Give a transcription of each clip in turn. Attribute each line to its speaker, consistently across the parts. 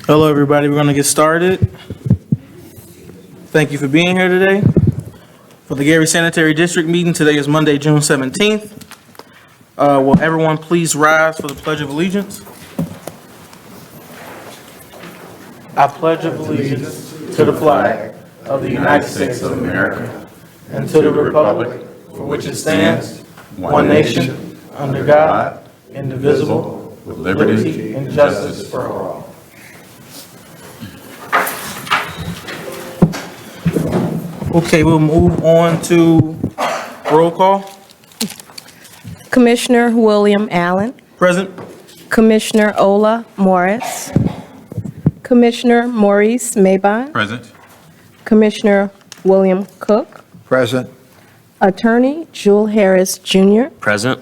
Speaker 1: Hello, everybody. We're going to get started. Thank you for being here today. For the Gary Sanitary District meeting, today is Monday, June 17th. Will everyone please rise for the Pledge of Allegiance? I pledge allegiance to the flag of the United States of America and to the republic for which it stands, one nation, under God, indivisible, with liberty and justice for all. Okay, we'll move on to roll call.
Speaker 2: Commissioner William Allen,
Speaker 1: Present.
Speaker 2: Commissioner Ola Morris, Commissioner Maurice Mabon,
Speaker 3: Present.
Speaker 2: Commissioner William Cook,
Speaker 4: Present.
Speaker 2: Attorney Jewel Harris Jr.,
Speaker 3: Present.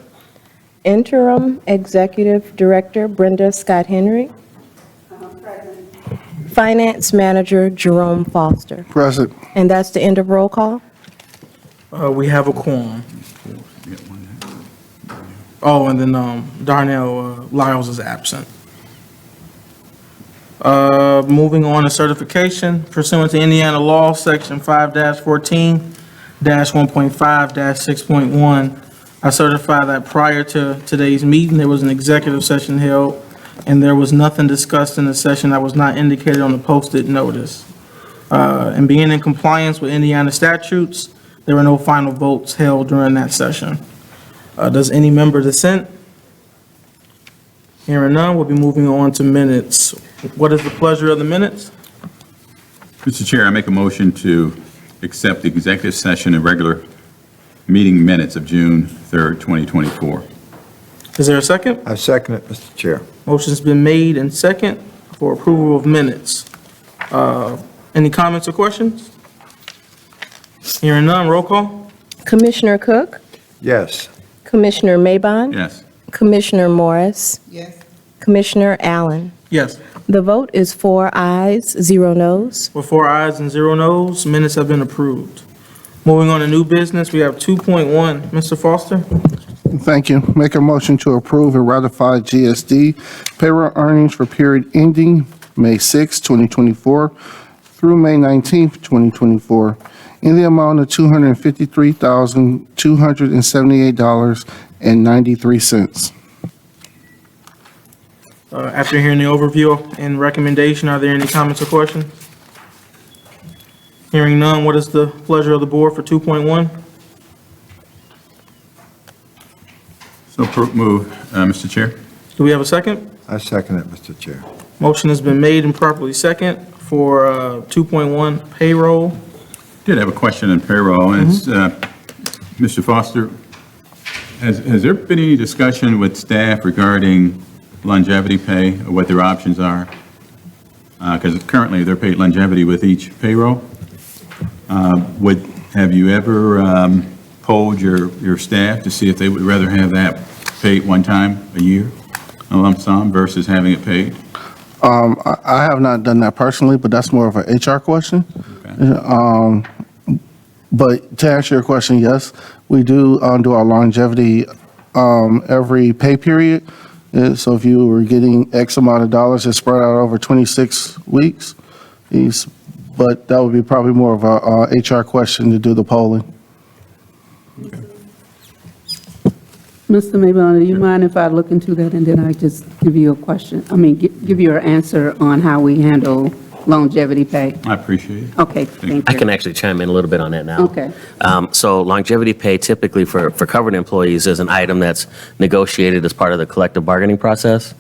Speaker 2: Interim Executive Director Brenda Scott Henry, Finance Manager Jerome Foster.
Speaker 4: Present.
Speaker 2: And that's the end of roll call.
Speaker 1: We have a quorum. Oh, and then Darnell Lyles is absent. Moving on to certification pursuant to Indiana law, section 5-14-1.5-6.1. I certify that prior to today's meeting, there was an executive session held, and there was nothing discussed in the session that was not indicated on the posted notice. And being in compliance with Indiana statutes, there were no final votes held during that session. Does any member dissent? Hearing none, we'll be moving on to minutes. What is the pleasure of the minutes?
Speaker 3: Mr. Chair, I make a motion to accept the executive session and regular meeting minutes of June 3rd, 2024.
Speaker 1: Is there a second?
Speaker 4: I second it, Mr. Chair.
Speaker 1: Motion's been made and second for approval of minutes. Any comments or questions? Hearing none, roll call.
Speaker 2: Commissioner Cook,
Speaker 4: Yes.
Speaker 2: Commissioner Mabon,
Speaker 3: Yes.
Speaker 2: Commissioner Morris,
Speaker 5: Yes.
Speaker 2: Commissioner Allen.
Speaker 1: Yes.
Speaker 2: The vote is 4 ayes, 0 noes.
Speaker 1: With 4 ayes and 0 noes, minutes have been approved. Moving on to new business, we have 2.1. Mr. Foster?
Speaker 6: Thank you. Make a motion to approve and ratify GSD payroll earnings for period ending May 6, 2024 through May 19, 2024 in the amount of $253,278.93.
Speaker 1: After hearing the overview and recommendation, are there any comments or questions? Hearing none, what is the pleasure of the board for 2.1?
Speaker 3: So move, Mr. Chair.
Speaker 1: Do we have a second?
Speaker 4: I second it, Mr. Chair.
Speaker 1: Motion has been made and properly second for 2.1 payroll.
Speaker 3: Did have a question on payroll. And it's, Mr. Foster, has there been any discussion with staff regarding longevity pay or what their options are? Because currently they're paid longevity with each payroll. Have you ever polled your staff to see if they would rather have that paid one time a year, a lump sum, versus having it paid?
Speaker 6: I have not done that personally, but that's more of an HR question.
Speaker 3: Okay.
Speaker 6: But to answer your question, yes, we do do our longevity every pay period. So if you were getting X amount of dollars, it's spread out over 26 weeks. But that would be probably more of a HR question to do the polling.
Speaker 5: Mr. Mabon, do you mind if I look into that and then I just give you a question? Give you an answer on how we handle longevity pay?
Speaker 3: I appreciate it.
Speaker 5: Okay, thank you.
Speaker 7: I can actually chime in a little bit on that now.
Speaker 5: Okay.
Speaker 7: So longevity pay typically for covered employees is an item that's negotiated as part of the collective bargaining process.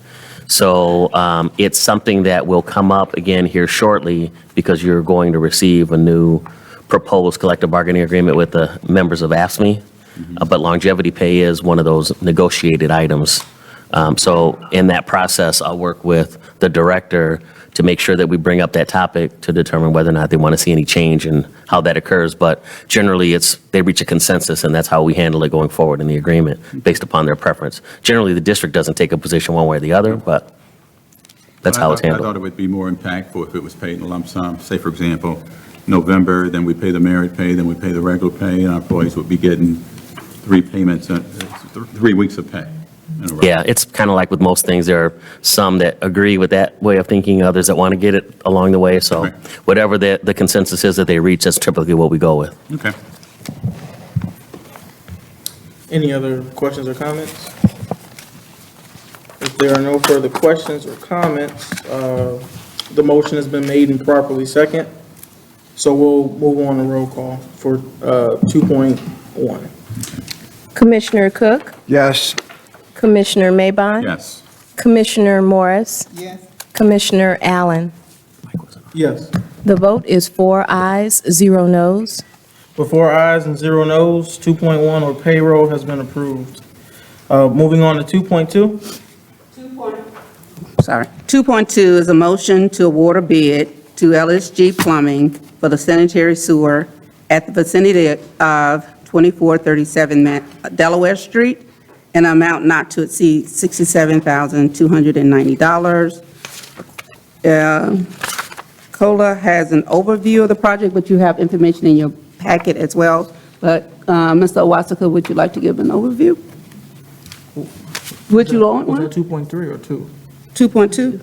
Speaker 7: So it's something that will come up again here shortly because you're going to receive a new proposed collective bargaining agreement with the members of AFSCME. But longevity pay is one of those negotiated items. So in that process, I'll work with the director to make sure that we bring up that topic to determine whether or not they want to see any change in how that occurs. But generally, they reach a consensus, and that's how we handle it going forward in the agreement, based upon their preference. Generally, the district doesn't take a position one way or the other, but that's how it's
Speaker 3: I thought
Speaker 7: handled.
Speaker 3: it would be more impactful if it was paid in a lump sum. Say, for example, November, then we pay the merit pay, then we pay the regular pay, and our employees would be getting 3 payments, 3 weeks of pay.
Speaker 7: Yeah, it's kind of like with most things, there are some that agree with that way of thinking, others that want to get it along the way. So
Speaker 3: Right.
Speaker 7: whatever the consensus is that they reach, that's typically what we go with.
Speaker 3: Okay.
Speaker 1: Any other questions or comments? If there are no further questions or comments, the motion has been made and properly second. So we'll move on to roll call for 2.1.
Speaker 2: Commissioner Cook?
Speaker 4: Yes.
Speaker 2: Commissioner Maybon?
Speaker 3: Yes.
Speaker 2: Commissioner Morris? Yes. Commissioner Allen?
Speaker 1: Yes.
Speaker 2: The vote is 4 ayes, 0 noes.
Speaker 1: With 4 ayes and 0 noes, 2.1 or payroll has been approved. Moving on to 2.2.
Speaker 5: Sorry. 2.2 is a motion to award a bid to LSG Plumbing for the sanitary sewer at the vicinity of 2437 Delaware Street, an amount not to exceed $67,290. COLA has an overview of the project, but you have information in your packet as well. But Mr. Owasika, would you like to give an overview? Would you want
Speaker 1: Was
Speaker 5: one?
Speaker 1: that 2.3 or 2?
Speaker 5: 2.2?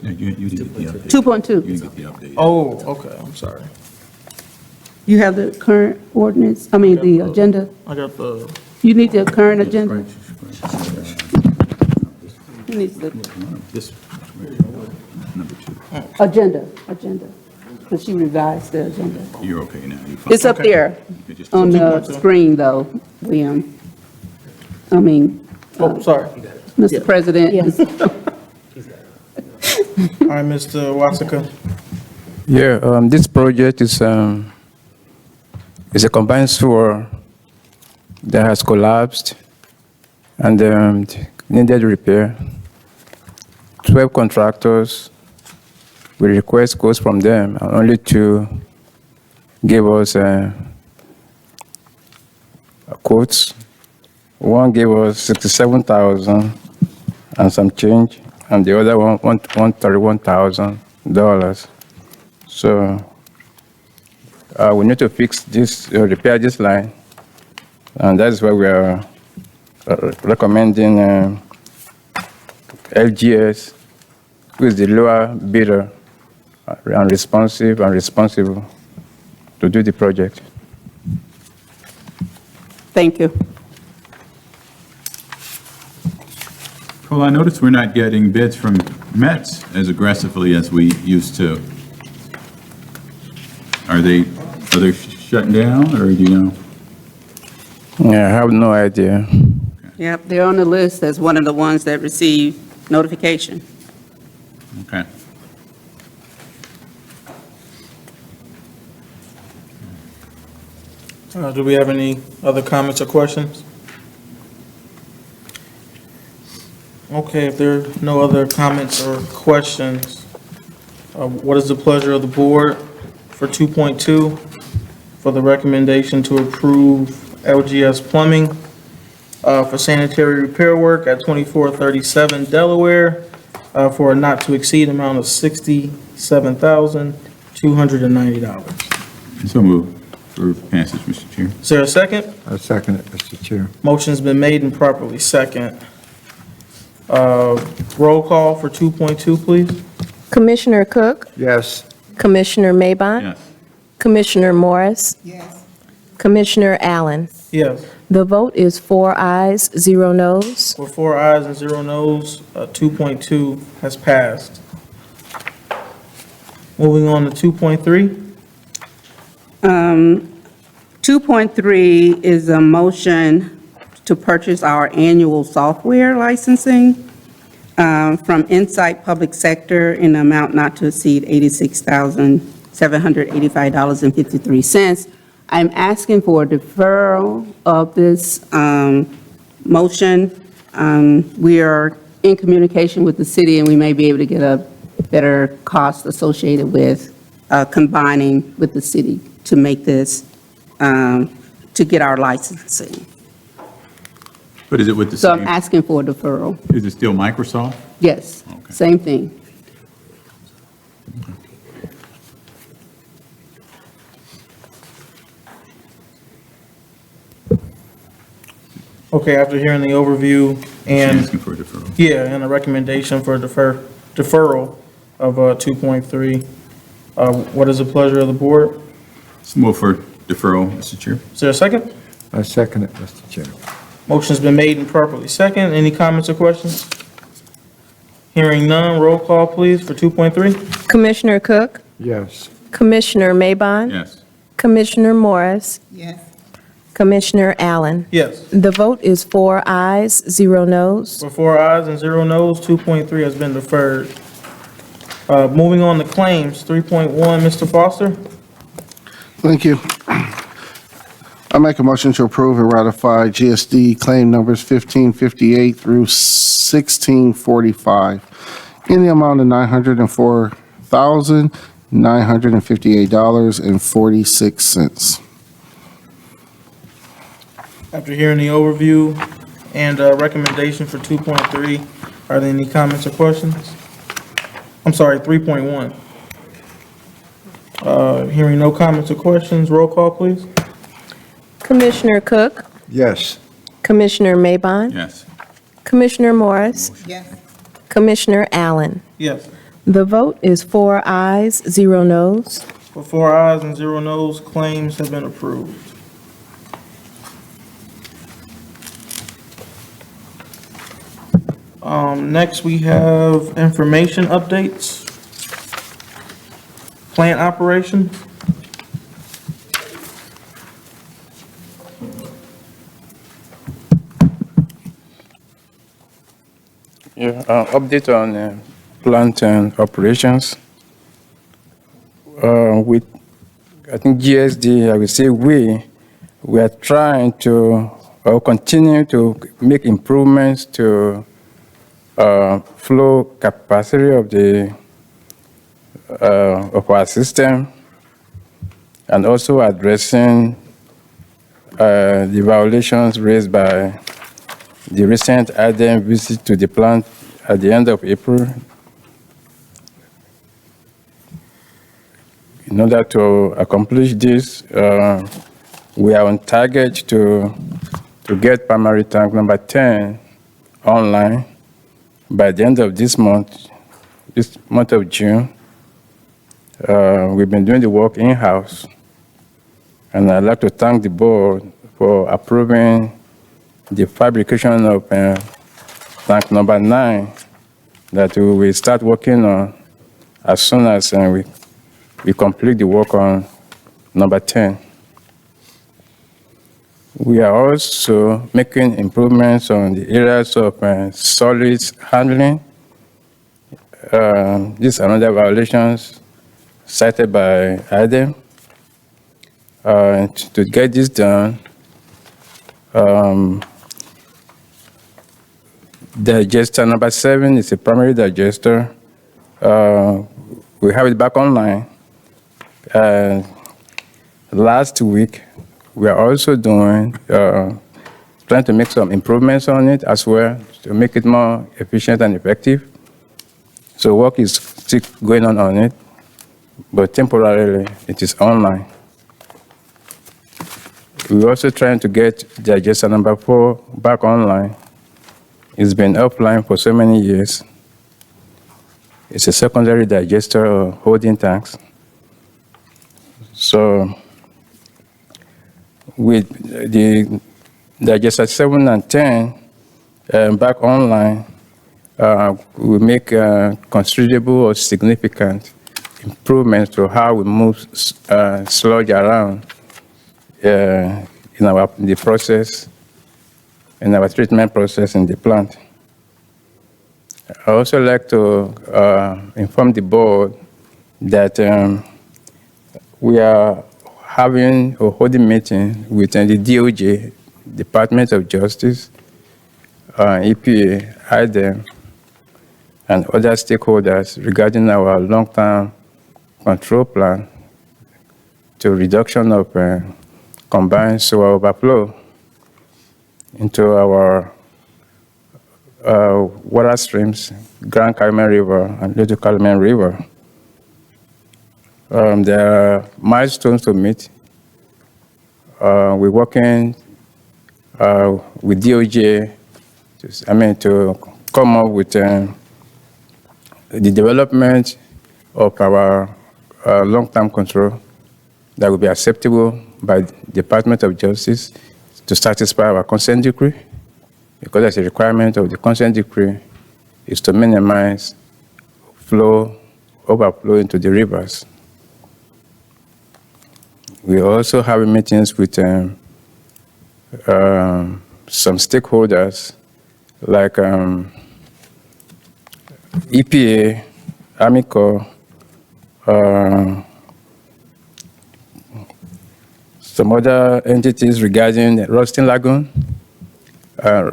Speaker 3: Yeah, you didn't get the update.
Speaker 5: 2.2.
Speaker 3: You didn't get the update.
Speaker 1: Oh, okay, I'm sorry.
Speaker 5: You have the current ordinance, the agenda?
Speaker 1: I got the,
Speaker 5: You need the current agenda? Who needs the
Speaker 3: This, number 2.
Speaker 5: agenda? Because she revised the agenda.
Speaker 3: You're okay now. You're fine.
Speaker 5: It's up there
Speaker 3: You could just-
Speaker 5: on the
Speaker 1: 2.2.
Speaker 5: screen, though, William.
Speaker 1: sorry.
Speaker 5: Mr. President.
Speaker 1: All right, Mr. Wasika.
Speaker 8: Yeah, this project is a combined sewer that has collapsed and needed repair. 12 contractors, we request quotes from them, and only 2 gave us quotes. One gave us 67,000 and some change, and the other one $131,000. So we need to fix this, repair this line, and that's why we are recommending LGS, who is the lower bidder and responsible to do the project.
Speaker 5: Thank you.
Speaker 3: Well, I noticed we're not getting bids from Mets as aggressively as we used to. Are they shutting down, or do you know?
Speaker 8: Yeah, I have no idea.
Speaker 5: Yep, they're on the list as one of the ones that received notification.
Speaker 3: Okay.
Speaker 1: Do we have any other comments or questions? Okay, if there are no other comments or questions, what is the pleasure of the board for 2.2 for the recommendation to approve LGS Plumbing for sanitary repair work at 2437 Delaware for a not-to-exceed amount of $67,290?
Speaker 3: So moved for passage, Mr. Chair.
Speaker 1: Is there a second?
Speaker 4: I second it, Mr. Chair.
Speaker 1: Motion's been made and properly second. Roll call for 2.2, please.
Speaker 2: Commissioner Cook?
Speaker 4: Yes.
Speaker 2: Commissioner Maybon?
Speaker 3: Yes.
Speaker 2: Commissioner Morris? Yes. Commissioner Allen?
Speaker 1: Yes.
Speaker 2: The vote is 4 ayes, 0 noes.
Speaker 1: With 4 ayes and 0 noes, 2.2 has passed. Moving on to 2.3.
Speaker 5: 2.3 is a motion to purchase our annual software licensing from Insight Public Sector in an amount not to exceed $86,785.53. I'm asking for a deferral of this motion. We are in communication with the city, and we may be able to get a better cost associated with combining with the city to make this, to get our licensing.
Speaker 3: But is it with the
Speaker 5: So I'm
Speaker 3: same,
Speaker 5: asking for a deferral.
Speaker 3: is it still Microsoft?
Speaker 5: Yes,
Speaker 3: Okay.
Speaker 5: same thing.
Speaker 1: Okay, after hearing the overview
Speaker 3: She's
Speaker 1: And,
Speaker 3: asking for a deferral.
Speaker 1: yeah, and a recommendation for deferral of 2.3. What is the pleasure of the board?
Speaker 3: Let's move for deferral, Mr. Chair.
Speaker 1: Is there a second?
Speaker 4: I second it, Mr. Chair.
Speaker 1: Motion's been made and properly second. Any comments or questions? Hearing none, roll call, please, for 2.3.
Speaker 2: Commissioner Cook?
Speaker 4: Yes.
Speaker 2: Commissioner Maybon?
Speaker 3: Yes.
Speaker 2: Commissioner Morris?
Speaker 5: Yes.
Speaker 2: Commissioner Allen?
Speaker 1: Yes.
Speaker 2: The vote is 4 ayes, 0 noes.
Speaker 1: For 4 ayes and 0 noes, 2.3 has been deferred. Moving on to claims, 3.1, Mr. Foster.
Speaker 6: Thank you. I make a motion to approve and ratify GSD claim numbers 1558 through 1645 in the amount of $904,958.46.
Speaker 1: After hearing the overview and recommendation for 2.3, are there any comments or questions? I'm sorry, 3.1. Hearing no comments or questions, roll call, please.
Speaker 2: Commissioner Cook?
Speaker 4: Yes.
Speaker 2: Commissioner Maybon?
Speaker 3: Yes.
Speaker 2: Commissioner Morris?
Speaker 5: Yes.
Speaker 2: Commissioner Allen?
Speaker 1: Yes.
Speaker 2: The vote is 4 ayes, 0 noes.
Speaker 1: For 4 ayes and 0 noes, claims have been approved. Next, we have information updates. Plant operation.
Speaker 8: Yeah, update on plant and operations. With, I think GSD, I would say we are trying to continue to make improvements to flow capacity of our system, and also addressing the violations raised by the recent IDM visit to the plant at the end of April. In order to accomplish this, we are on target to get primary tank number 10 online by the end of this month of June. We've been doing the work in-house, and I'd like to thank the board for approving the fabrication of tank number 9 that we will start working on as soon as we complete the work on number 10. We are also making improvements on the areas of solids handling. These are another violations cited by IDEM. To get this done, digester number 7 is a primary digester. We have it back online. Last week, we are also trying to make some improvements on it as well to make it more efficient and effective. So work is still going on it, but temporarily it is online. We're also trying to get digester number 4 back online. It's been offline for so many years. It's a secondary digester of holding tanks. So with the digester 7 and 10 back online, we make considerable or significant improvements to how we move sludge around in the process, in our treatment process in the plant. I also like to inform the board that we are having a holding meeting with the DOJ, Department of Justice, EPA, IDEM, and other stakeholders regarding our long-term control plan to reduction of combined sewer overflow into our water streams, Grand Calumet River and Little Calumet River. There are milestones to meet. We're working with DOJ to come up with the development of our long-term control that will be acceptable by the Department of Justice to satisfy our consent decree, because as a requirement of the consent decree is to minimize overflow into the rivers. We also have meetings with some stakeholders like EPA, Army Corps, some other entities regarding the Rustin Lagoon.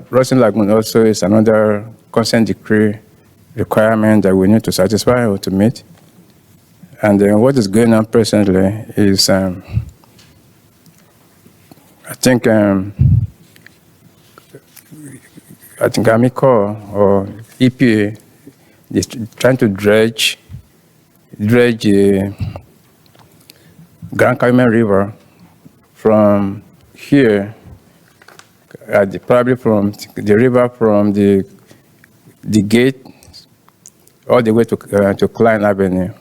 Speaker 8: Rustin Lagoon also is another consent decree requirement that we need to satisfy or to meet. And what is going on presently is, I think Army Corps or EPA is trying to dredge Grand Calumet River from here, probably from the river from the gate all the way to Klein Avenue.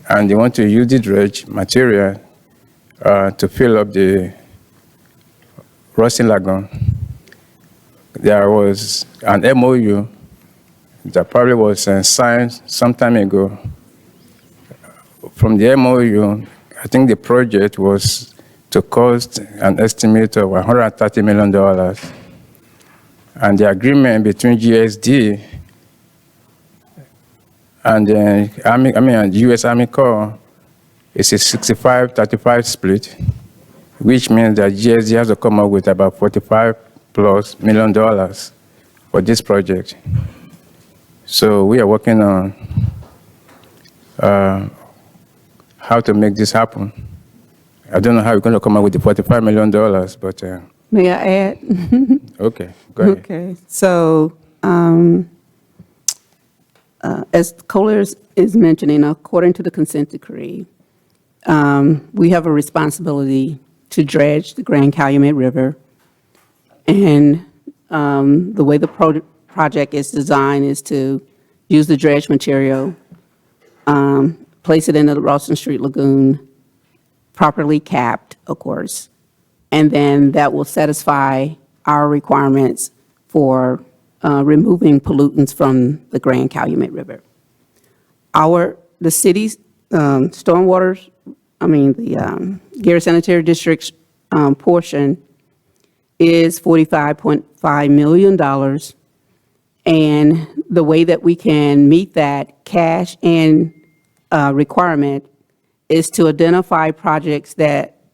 Speaker 8: And they want to use the dredge material to fill up the Rustin Lagoon. There was an MOU that probably was signed some time ago. From the MOU, I think the project was to cost an estimate of $130 million. And the agreement between GSD and the U.S. Army Corps is a 65-35 split, which means that GSD has to come up with about $45+ million for this project. So we are working on how to make this happen. I don't know how we're going to come up with the $45 million, but...
Speaker 5: May I add?
Speaker 8: Okay, go ahead.
Speaker 5: Okay, so as Kohler is mentioning, according to the consent decree, we have a responsibility to dredge the Grand Calumet River. And the way the project is designed is to use the dredge material, place it in the Ralston Street Lagoon, properly capped, of course, and then that will satisfy our requirements for removing pollutants from the Grand Calumet River. The city's stormwater, the Gary Sanitary District's portion is $45.5 million. And the way that we can meet that cash and requirement is to identify projects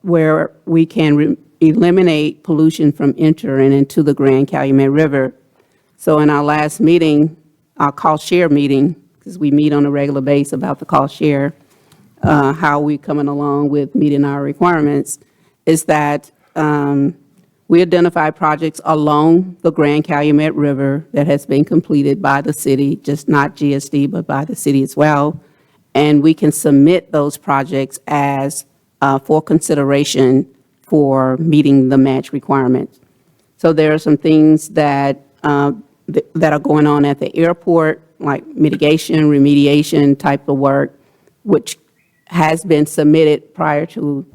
Speaker 5: where we can eliminate pollution from entering into the Grand Calumet River. So in our last meeting, our cost share meeting, because we meet on a regular basis about the cost share, how we're coming along with meeting our requirements, is that we identify projects along the Grand Calumet River that has been completed by the city, just not GSD, but by the city as well. And we can submit those projects as for consideration for meeting the match requirements. So there are some things that are going on at the airport, like mitigation, remediation type of work, which has been submitted prior to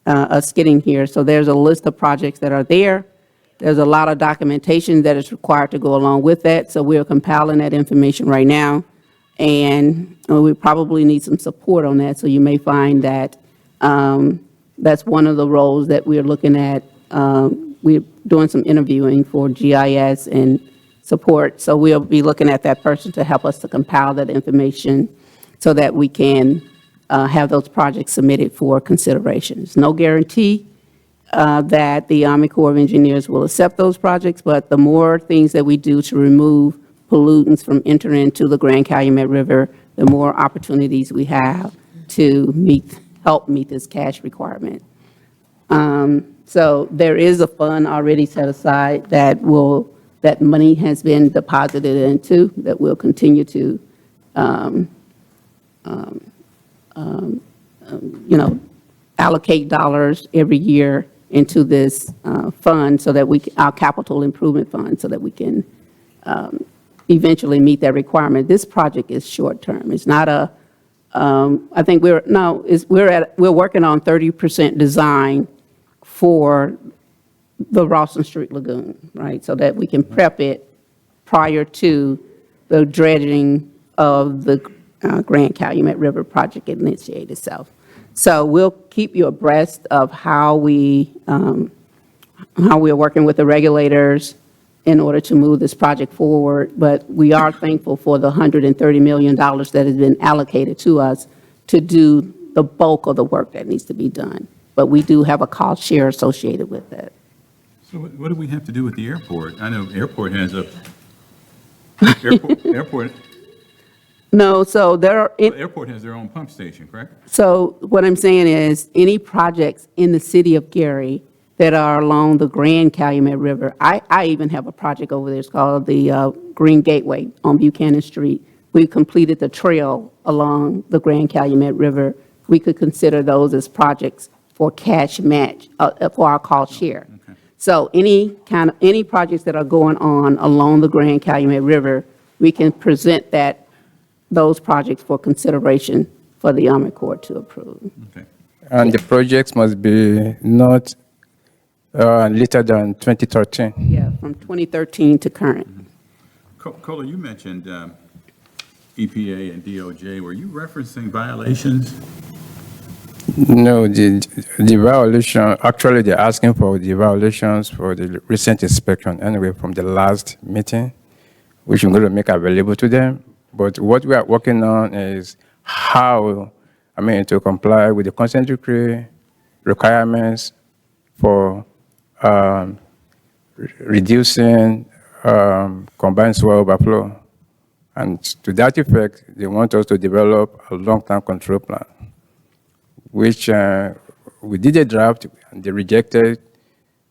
Speaker 5: us getting here. So there's a list of projects that are there. There's a lot of documentation that is required to go along with that. So we're compiling that information right now. And we probably need some support on that. So you may find that that's one of the roles that we're looking at. We're doing some interviewing for GIS and support. So we'll be looking at that person to help us to compile that information so that we can have those projects submitted for consideration. There's no guarantee that the Army Corps of Engineers will accept those projects, but the more things that we do to remove pollutants from entering into the Grand Calumet River, the more opportunities we have to help meet this cash requirement. So there is a fund already set aside that money has been deposited into, that will continue to, allocate dollars every year into this fund so that our capital improvement fund, so that we can eventually meet that requirement. This project is short-term. It's not I think we're working on 30% design for the Rawson Street Lagoon, right? So that we can prep it prior to the dredging of the Grand Calumet River project initiate itself. So we'll keep you abreast of how we're working with the regulators in order to move this project forward. But we are thankful for the $130 million that has been allocated to us to do the bulk of the work that needs to be done. But we do have a cost share associated with it.
Speaker 3: So what do we have to do with the airport? I know airport has a, airport
Speaker 5: No, so there are,
Speaker 3: airport has their own pump station, correct?
Speaker 5: so what I'm saying is, any projects in the city of Gary that are along the Grand Calumet River, I even have a project over there, it's called the Green Gateway on Buchanan Street. We've completed the trail along the Grand Calumet River. We could consider those as projects for cash match, for our cost share.
Speaker 3: Okay.
Speaker 5: So any projects that are going on along the Grand Calumet River, we can present those projects for consideration for the Army Corps to approve.
Speaker 3: Okay.
Speaker 8: And the projects must be not later than 2013.
Speaker 5: Yeah, from 2013 to current.
Speaker 3: Cola, you mentioned EPA and DOJ. Were you referencing violations?
Speaker 8: No, the violation, actually, they're asking for the violations for the recent inspection anyway from the last meeting, which I'm going to make available to them. But what we are working on is how, to comply with the consent decree requirements for reducing combined soil overflow. And to that effect, they want us to develop a long-term control plan, which we did a draft and they rejected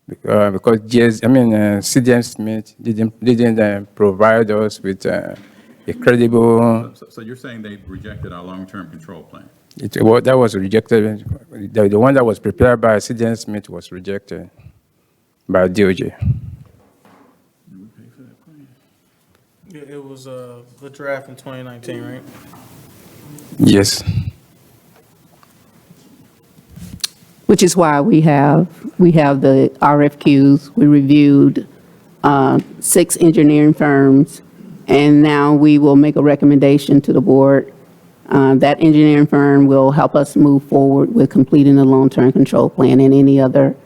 Speaker 8: because CDM Smith didn't provide us with a credible.
Speaker 3: So you're saying they rejected our long-term control plan?
Speaker 8: That was rejected. The one that was prepared by CDM Smith was rejected by DOJ.
Speaker 1: Yeah, it was the draft in 2019, right?
Speaker 8: Yes.
Speaker 5: Which is why we have the RFQs. We reviewed 6 engineering firms, and now we will make a recommendation to the board. That engineering firm will help us move forward with completing the long-term control plan and any other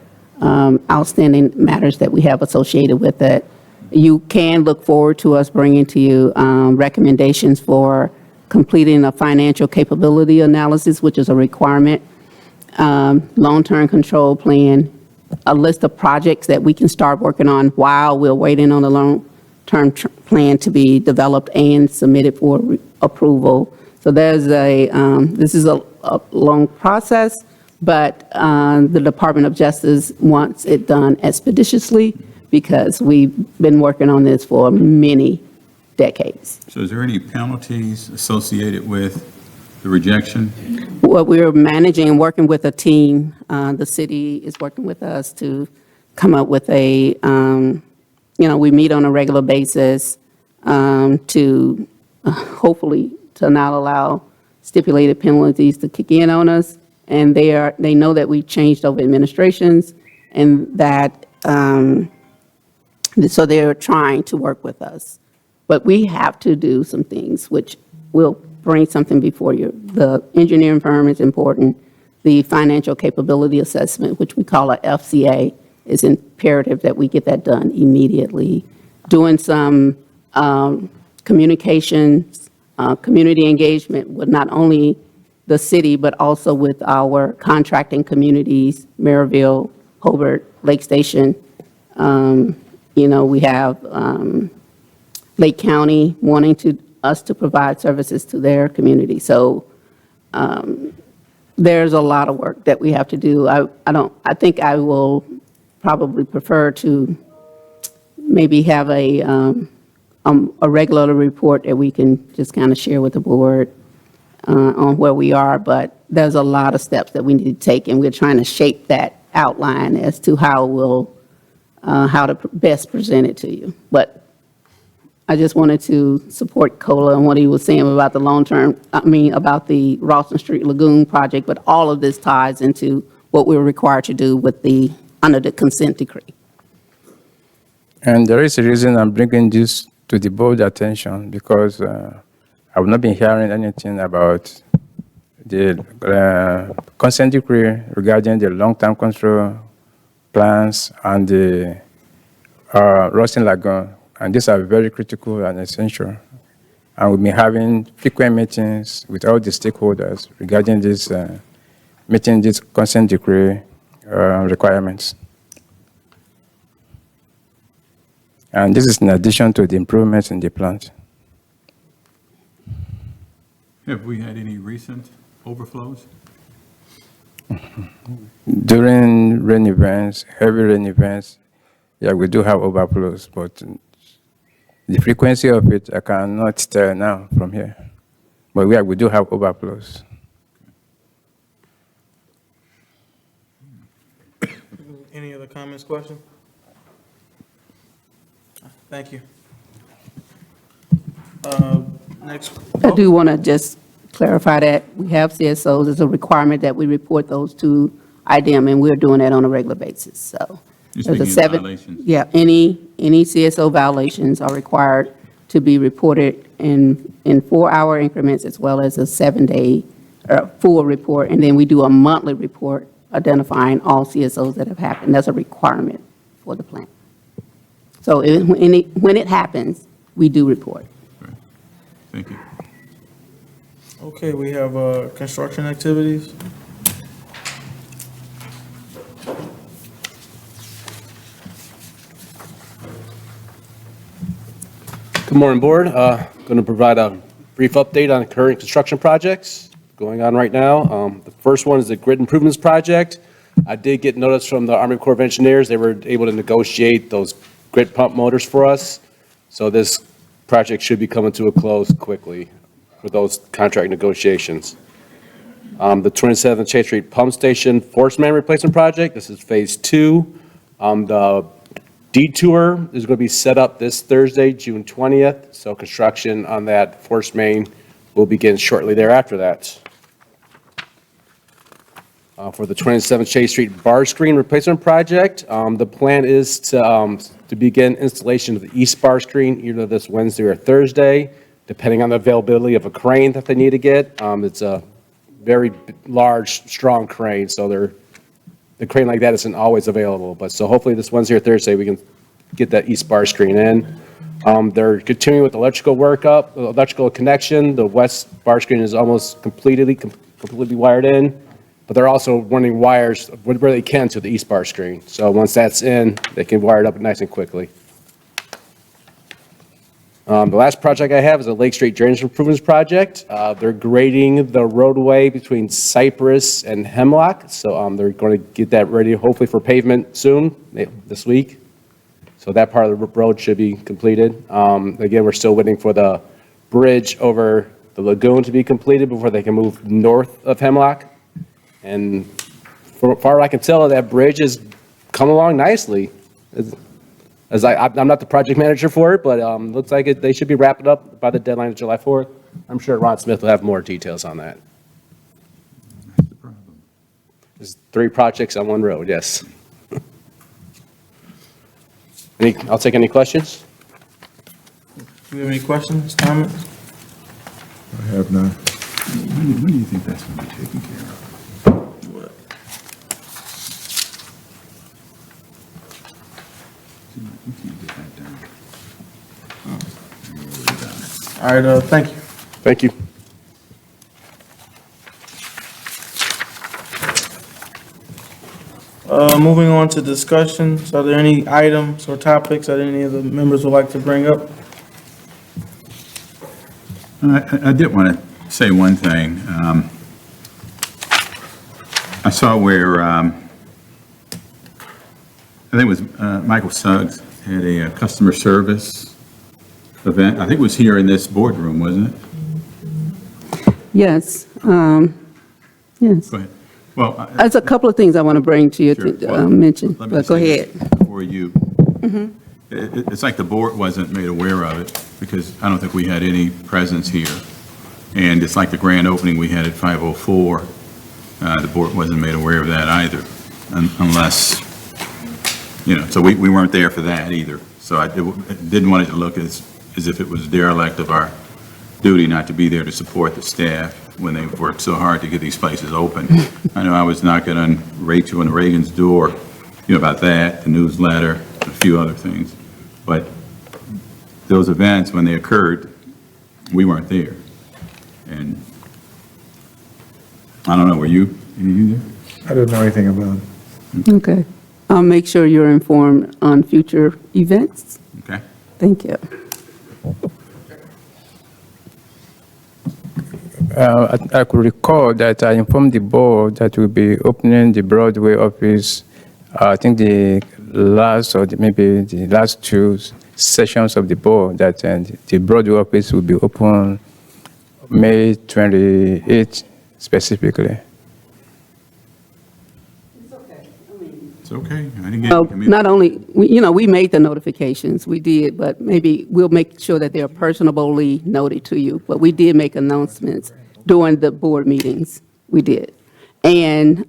Speaker 5: outstanding matters that we have associated with it. You can look forward to us bringing to you recommendations for completing a financial capability analysis, which is a requirement, long-term control plan, a list of projects that we can start working on while we're waiting on the long-term plan to be developed and submitted for approval. So there's this is a long process, but the Department of Justice wants it done expeditiously because we've been working on this for many decades.
Speaker 3: So is there any penalties associated with the rejection?
Speaker 5: Well, we're managing and working with a team. The city is working with us to come up with we meet on a regular basis to hopefully to not allow stipulated penalties to kick in on us. And they know that we've changed over administrations and that, so they're trying to work with us. But we have to do some things, which will bring something before you. The engineering firm is important. The financial capability assessment, which we call a FCA, is imperative that we get that done immediately. Doing some communications, community engagement with not only the city, but also with our contracting communities, Maryville, Hobart, Lake Station. We have Lake County wanting us to provide services to their community. So there's a lot of work that we have to do. I think I will probably prefer to maybe have a regular report that we can just kind of share with the board on where we are, but there's a lot of steps that we need to take, and we're trying to shape that outline as to how to best present it to you. But I just wanted to support Cola and what he was saying about the about the Ralston Street Lagoon project, but all of this ties into what we're required to do under the consent decree.
Speaker 8: And there is a reason I'm bringing this to the board attention, because I've not been hearing anything about the consent decree regarding the long-term control plans and the Ralston Lagoon. And these are very critical and essential. And we've been having frequent meetings with all the stakeholders regarding this, meeting this consent decree requirements. And this is in addition to the improvements in the plant.
Speaker 3: Have we had any recent overflows?
Speaker 8: During rain events, heavy rain events, yeah, we do have overflows, but the frequency of it, I cannot tell now from here. But we do have overflows.
Speaker 1: Any other comments, questions? Thank you. Next.
Speaker 5: I do want to just clarify that we have CSOs. It's a requirement that we report those to IDEM, and we're doing that on a regular basis, so.
Speaker 3: You're
Speaker 5: There's a
Speaker 3: speaking of violations?
Speaker 5: Yeah, any CSO violations are required to be reported in 4-hour increments, as well as a 7-day full report. And then we do a monthly report identifying all CSOs that have happened. That's a requirement for the plant. So when it happens, we do report.
Speaker 3: Right. Thank you.
Speaker 1: Okay, we have construction activities.
Speaker 9: Good morning, Board. Going to provide a brief update on current construction projects going on right now. The first one is the grid improvements project. I did get notice from the Army Corps of Engineers. They were able to negotiate those grid pump motors for us. So this project should be coming to a close quickly for those contract negotiations. The 27th Chase Street Pump Station Force Main Replacement Project, this is Phase 2. The detour is going to be set up this Thursday, June 20th, so construction on that force main will begin shortly thereafter that. For the 27th Chase Street bar screen replacement project, the plan is to begin installation of the east bar screen either this Wednesday or Thursday, depending on the availability of a crane that they need to get. It's a very large, strong crane, so the crane like that isn't always available, but so hopefully this Wednesday or Thursday we can get that east bar screen in. They're continuing with electrical workup, electrical connection. The west bar screen is almost completely wired in, but they're also running wires where they can to the east bar screen. So once that's in, they can wire it up nice and quickly. The last project I have is a Lake Street Drainage Improvements Project. They're grading the roadway between Cypress and Hemlock, so they're going to get that ready hopefully for pavement soon, this week. So that part of the road should be completed. Again, we're still waiting for the bridge over the lagoon to be completed before they can move north of Hemlock. And from far I can tell, that bridge is coming along nicely. I'm not the project manager for it, but looks like they should be wrapping up by the deadline of July 4th. I'm sure Ron Smith will have more details on that.
Speaker 3: That's the problem.
Speaker 9: There's 3 projects on one road, yes. I'll take any questions.
Speaker 1: Do we have any questions, comments?
Speaker 4: I have none.
Speaker 3: When do you think that's going to be taken care of?
Speaker 1: What?
Speaker 3: We can't get that done.
Speaker 1: All right, thank you.
Speaker 9: Thank you.
Speaker 1: Moving on to discussions, are there any items or topics that any of the members would like to bring up?
Speaker 3: I did want to say one thing. I saw where, I think it was Michael Suggs had a customer service event. I think it was here in this boardroom, wasn't it?
Speaker 5: Yes, yes.
Speaker 3: Go ahead. Well,
Speaker 5: There's a couple of things I want to bring to your
Speaker 3: sure. Well,
Speaker 5: mention,
Speaker 3: let me
Speaker 5: but
Speaker 3: just
Speaker 5: go
Speaker 3: say
Speaker 5: ahead.
Speaker 3: this Before you, it's like the board wasn't made aware of it, because I don't think we had any presence here. And it's like the grand opening we had at 5:04, the board wasn't made aware of that either, unless, so we weren't there for that either. So I didn't want it to look as if it was derelict of our duty not to be there to support the staff when they've worked so hard to get these places open. I know I was knocking on Rachel and Reagan's door, about that, the newsletter, a few other things. But those events, when they occurred, we weren't there. And I don't know, were you there?
Speaker 4: I didn't know anything about it.
Speaker 5: Okay. I'll make sure you're informed on future events.
Speaker 3: Okay.
Speaker 5: Thank you.
Speaker 8: I could recall that I informed the board that we'll be opening the Broadway office, I think the last or maybe the last two sessions of the board, that the Broadway office will be open May 28th specifically.
Speaker 3: It's okay. I didn't get.
Speaker 5: Well, not only, we made the notifications, we did, but maybe we'll make sure that they're personally noted to you. But we did make announcements during the board meetings, we did. And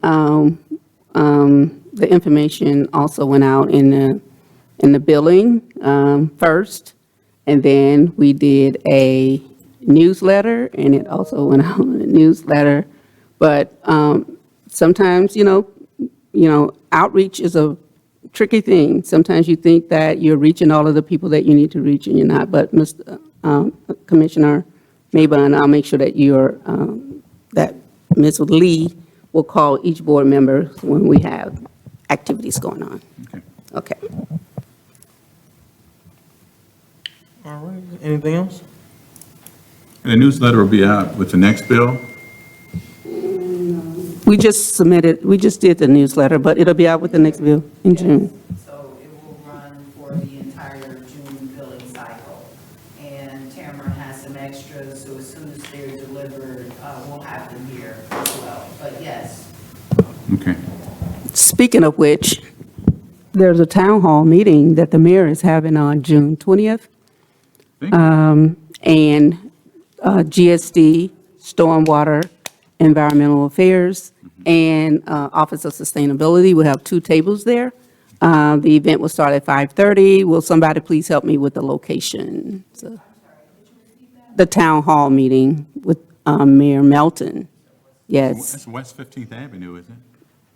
Speaker 5: the information also went out in the billing first, and then we did a newsletter, and it also went out in a newsletter. But sometimes, outreach is a tricky thing. Sometimes you think that you're reaching all of the people that you need to reach, and you're not. But Mr. Commissioner Mabon, I'll make sure that that Ms. Lee will call each board member when we have activities going on.
Speaker 3: Okay.
Speaker 5: Okay.
Speaker 1: All right, anything else?
Speaker 3: And the newsletter will be out with the next bill?
Speaker 5: We just did the newsletter, but it'll be out with the next bill in June.
Speaker 10: So it will run for the entire June billing cycle. And Tamara has some extras, so as soon as they're delivered, we'll have them here as well. But yes.
Speaker 3: Okay.
Speaker 5: Speaking of which, there's a town hall meeting that the mayor is having on June 20th.
Speaker 3: Thank you.
Speaker 5: And GSD, Stormwater, Environmental Affairs, and Office of Sustainability. We'll have 2 tables there. The event will start at 5:30. Will somebody please help me with the location? The town hall meeting with Mayor Melton. Yes.
Speaker 3: That's West 15th Avenue, isn't it?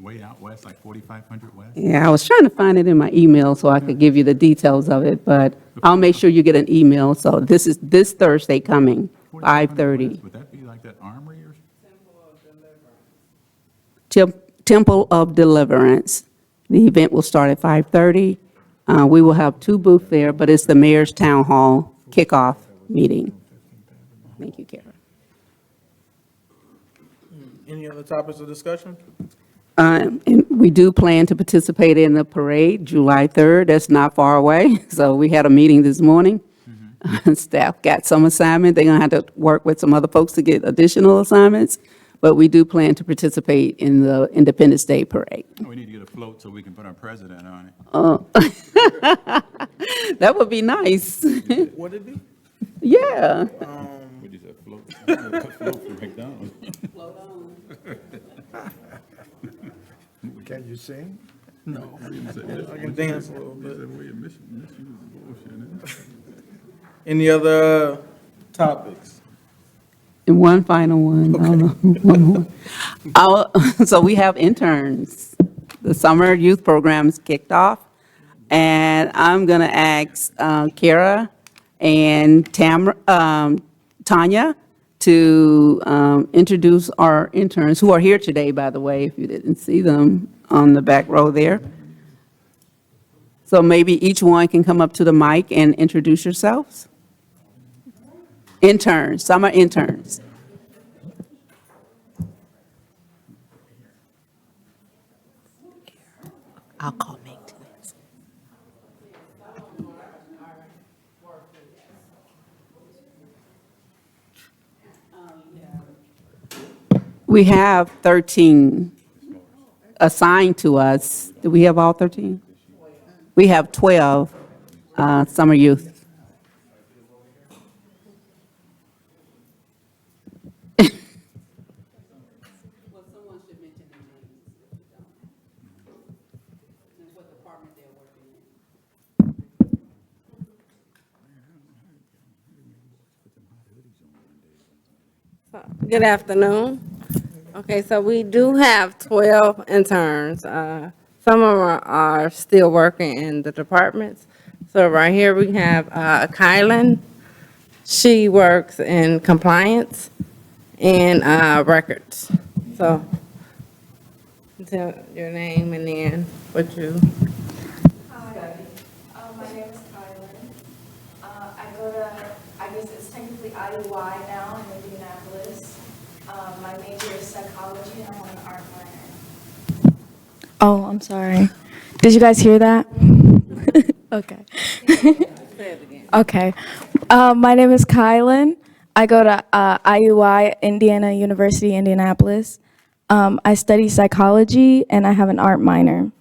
Speaker 3: Way out west, like 4500 west?
Speaker 5: Yeah, I was trying to find it in my email so I could give you the details of it, but I'll make sure you get an email. So this is this Thursday coming, 5:30.
Speaker 3: Would that be like that armory or?
Speaker 5: Temple of Deliverance. The event will start at 5:30. We will have 2 booths there, but it's the mayor's town hall kickoff meeting. Thank you, Kara.
Speaker 1: Any other topics of discussion?
Speaker 5: And we do plan to participate in the parade, July 3rd. That's not far away. So we had a meeting this morning. Staff got some assignment. They're going to have to work with some other folks to get additional assignments. But we do plan to participate in the Independence Day parade.
Speaker 3: We need to get a float so we can put our president on it.
Speaker 5: That would be nice.
Speaker 1: Would it be?
Speaker 5: Yeah.
Speaker 3: What is that, float? Float from McDonald's.
Speaker 4: Can you sing?
Speaker 1: No. I can dance a little bit. Any other topics?
Speaker 5: And one final one. I don't know, one more. So we have interns. The summer youth program's kicked off. And I'm going to ask Kara and Tanya to introduce our interns, who are here today, by the way, if you didn't see them on the back row there. So maybe each one can come up to the mic and introduce yourselves. Interns, summer interns. I'll call Meg to this. We have 13 assigned to us. Do we have all 13? We have 12 summer youth.
Speaker 11: Good afternoon. Okay, so we do have 12 interns. Some of them are still working in the departments. So right here, we have Kylan. She works in compliance and records. So tell your name and then what you,
Speaker 12: Hi, my name is Kylan. I go to, I guess it's technically IUI now in Indianapolis. My major is psychology and I'm on an art minor.
Speaker 13: Oh, I'm sorry. Did you guys hear that? Okay. Okay. My name is Kylan. I go to IUI, Indiana University, Indianapolis. I study psychology and I have an art minor.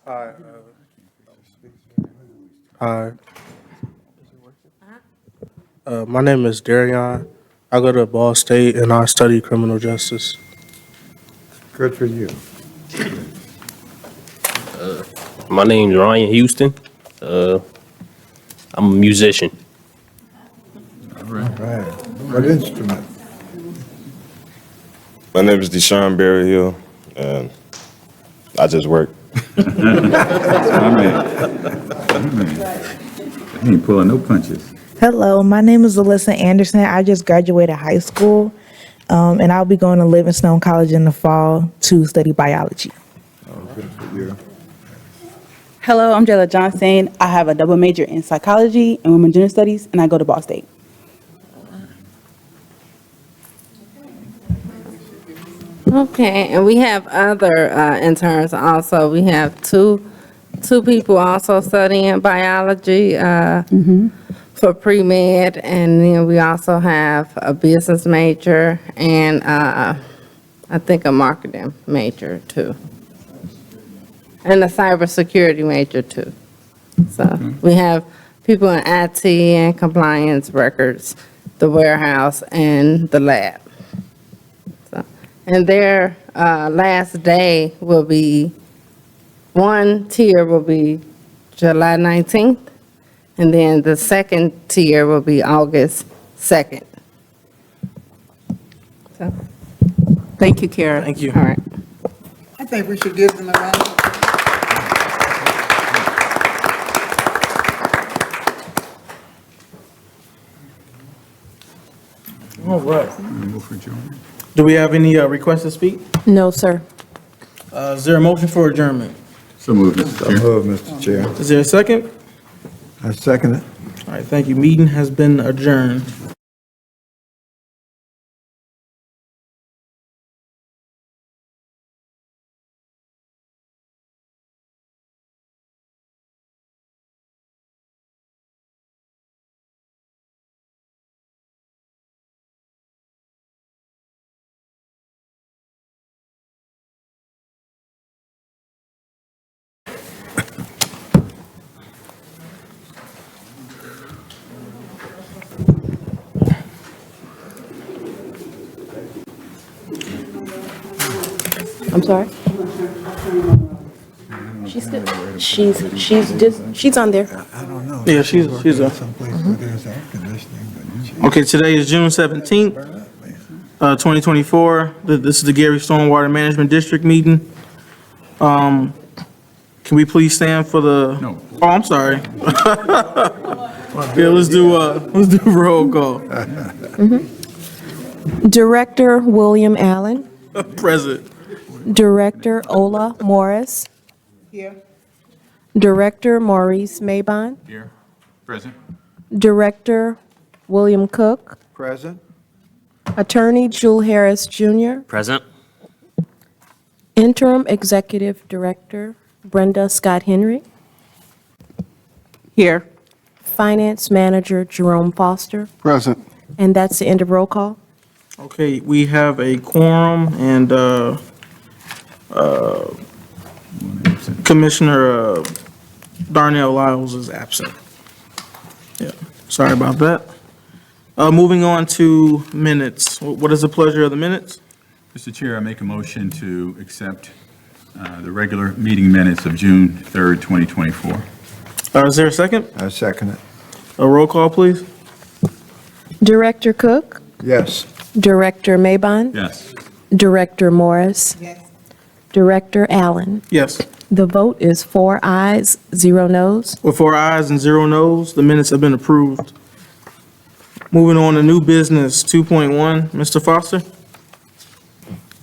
Speaker 14: Hi. My name is Darion. I go to Ball State and I study criminal justice.
Speaker 4: Good for you.
Speaker 15: My name's Ryan Houston. I'm a musician.
Speaker 4: All right. What instrument?
Speaker 16: My name is Deshaun Berryhill, and I just work.
Speaker 3: My man. He ain't pulling no punches.
Speaker 17: Hello, my name is Alyssa Anderson. I just graduated high school, and I'll be going to Livingstone College in the fall to study biology.
Speaker 4: Oh, good for you.
Speaker 18: Hello, I'm Jayla Johnson. I have a double major in psychology and women's gender studies, and I go to Ball State.
Speaker 11: okay, and we have other interns also. We have two people also studying biology for pre-med, and then we also have a business major and I think a marketing major too. And a cybersecurity major too. So we have people in IT and compliance records, the warehouse and the lab. So, and their last day will be, one tier will be July 19th, and then the second tier will be August 2nd. So,
Speaker 5: Thank you, Kara.
Speaker 14: Thank you.
Speaker 11: all right.
Speaker 19: I think we should give them a round of applause.
Speaker 1: All right.
Speaker 3: Move for adjournment.
Speaker 1: Do we have any requests to speak?
Speaker 2: No, sir.
Speaker 1: Is there a motion for adjournment?
Speaker 3: So moved, Mr.
Speaker 4: So
Speaker 3: Chair.
Speaker 4: moved, Mr. Chair.
Speaker 1: Is there a second?
Speaker 4: I second it.
Speaker 1: All right, thank you. Meeting has been adjourned.
Speaker 2: I'm sorry? She's on there.
Speaker 4: I don't know.
Speaker 1: Yeah, she's
Speaker 4: Someplace where there's air conditioning, but
Speaker 1: Okay, today is June 17th, 2024. This is the Gary Stormwater Management District meeting. Can we please stand for the?
Speaker 3: No.
Speaker 1: Oh, I'm sorry. Yeah, let's do roll call.
Speaker 2: Director William Allen.
Speaker 1: Present.
Speaker 2: Director Ola Morris.
Speaker 19: Here.
Speaker 2: Director Maurice Maybon.
Speaker 3: Here. Present.
Speaker 2: Director William Cook.
Speaker 4: present.
Speaker 2: Attorney Jewel Harris Jr.
Speaker 7: Present?
Speaker 2: Interim Executive Director Brenda Scott Henry.
Speaker 5: Here.
Speaker 2: Finance Manager Jerome Foster.
Speaker 6: Present.
Speaker 2: And that's the end of roll call.
Speaker 1: Okay, we have a quorum and Commissioner Darnell Lyles is absent. Yeah, sorry about that. Moving on to minutes. What is the pleasure of the minutes?
Speaker 3: Mr. Chair, I make a motion to accept the regular meeting minutes of June 3rd, 2024.
Speaker 1: Is there a second?
Speaker 4: I second it.
Speaker 1: A roll call, please.
Speaker 2: Director Cook,
Speaker 4: Yes.
Speaker 2: Director Maybon,
Speaker 3: Yes.
Speaker 2: Director Morris,
Speaker 19: Yes.
Speaker 2: Director Allen.
Speaker 1: Yes.
Speaker 2: The vote is 4 ayes, 0 noes.
Speaker 1: With 4 ayes and 0 noes, the minutes have been approved. Moving on to new business 2.1, Mr. Foster.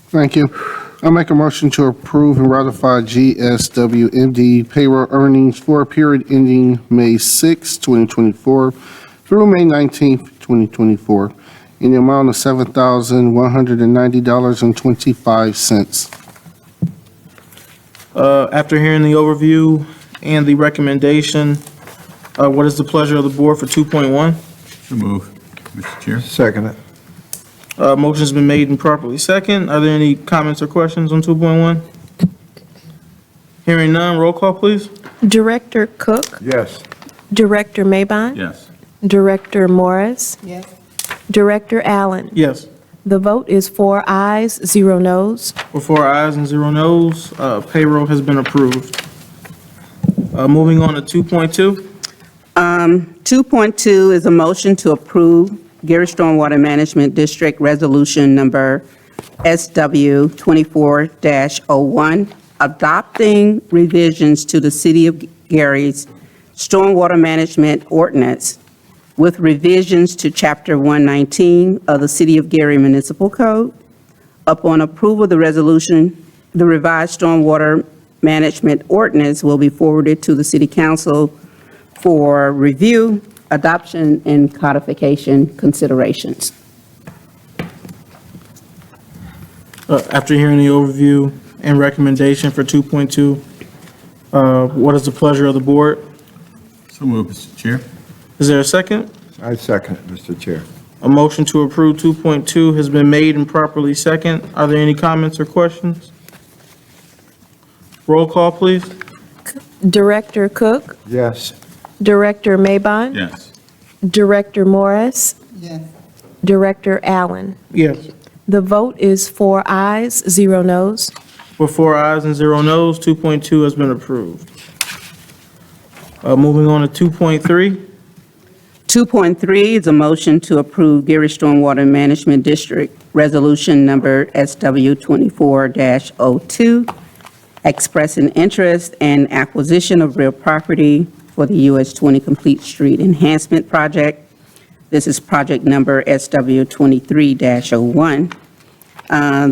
Speaker 6: Thank you. I make a motion to approve and ratify GSWMD payroll earnings for a period ending May 6, 2024 through May 19, 2024 in the amount of $7,190.25.
Speaker 1: After hearing the overview and the recommendation, what is the pleasure of the board for 2.1?
Speaker 3: So move, Mr. Chair.
Speaker 4: Second it.
Speaker 1: Motion's been made and properly second. Are there any comments or questions on 2.1? Hearing none, roll call, please.
Speaker 2: Director Cook,
Speaker 4: Yes.
Speaker 2: Director Maybon,
Speaker 3: Yes.
Speaker 2: Director Morris,
Speaker 19: Yes.
Speaker 2: Director Allen.
Speaker 1: Yes.
Speaker 2: The vote is 4 ayes, 0 noes.
Speaker 1: With 4 ayes and 0 noes, payroll has been approved. Moving on to 2.2.
Speaker 5: 2.2 is a motion to approve Gary Stormwater Management District Resolution Number SW 24-01, adopting revisions to the City of Gary's Stormwater Management Ordinance with revisions to Chapter 119 of the City of Gary Municipal Code. Upon approval of the resolution, the revised Stormwater Management Ordinance will be forwarded to the City Council for review, adoption, and codification considerations.
Speaker 1: After hearing the overview and recommendation for 2.2, what is the pleasure of the board?
Speaker 3: So move, Mr. Chair.
Speaker 1: Is there a second?
Speaker 4: I second it, Mr. Chair.
Speaker 1: A motion to approve 2.2 has been made and properly second. Are there any comments or questions? Roll call, please.
Speaker 2: Director Cook,
Speaker 4: Yes.
Speaker 2: Director Maybon,
Speaker 3: Yes.
Speaker 2: Director Morris,
Speaker 19: Yes.
Speaker 2: Director Allen.
Speaker 1: Yes.
Speaker 2: The vote is 4 ayes, 0 noes.
Speaker 1: With 4 ayes and 0 noes, 2.2 has been approved. Moving on to 2.3.
Speaker 5: 2.3 is a motion to approve Gary Stormwater Management District Resolution Number SW 24-02, expressing interest in acquisition of real property for the US 20 Complete Street Enhancement Project. This is project number SW 23-01.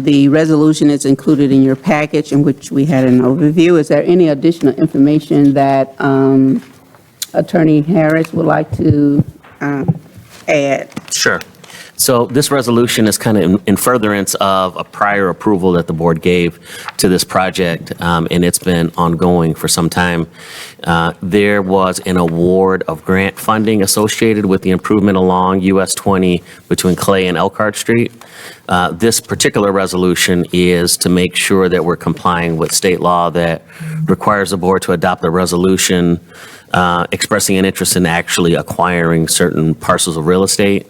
Speaker 5: The resolution is included in your package, in which we had an overview. Is there any additional information that Attorney Harris would like to add?
Speaker 7: Sure. So this resolution is kind of in furtherance of a prior approval that the board gave to this project, and it's been ongoing for some time. There was an award of grant funding associated with the improvement along US 20 between Clay and Elkhart Street. This particular resolution is to make sure that we're complying with state law that requires the board to adopt a resolution expressing an interest in actually acquiring certain parcels of real estate.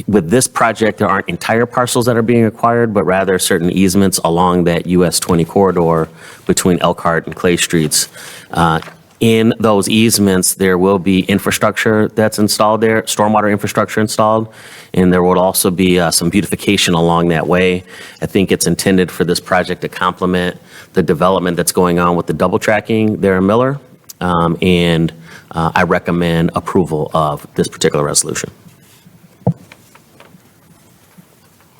Speaker 7: With this project, there aren't entire parcels that are being acquired, but rather certain easements along that US 20 corridor between Elkhart and Clay Streets. In those easements, there will be infrastructure that's installed there, stormwater infrastructure installed, and there will also be some beautification along that way. I think it's intended for this project to complement the development that's going on with the double tracking there in Miller, and I recommend approval of this particular resolution.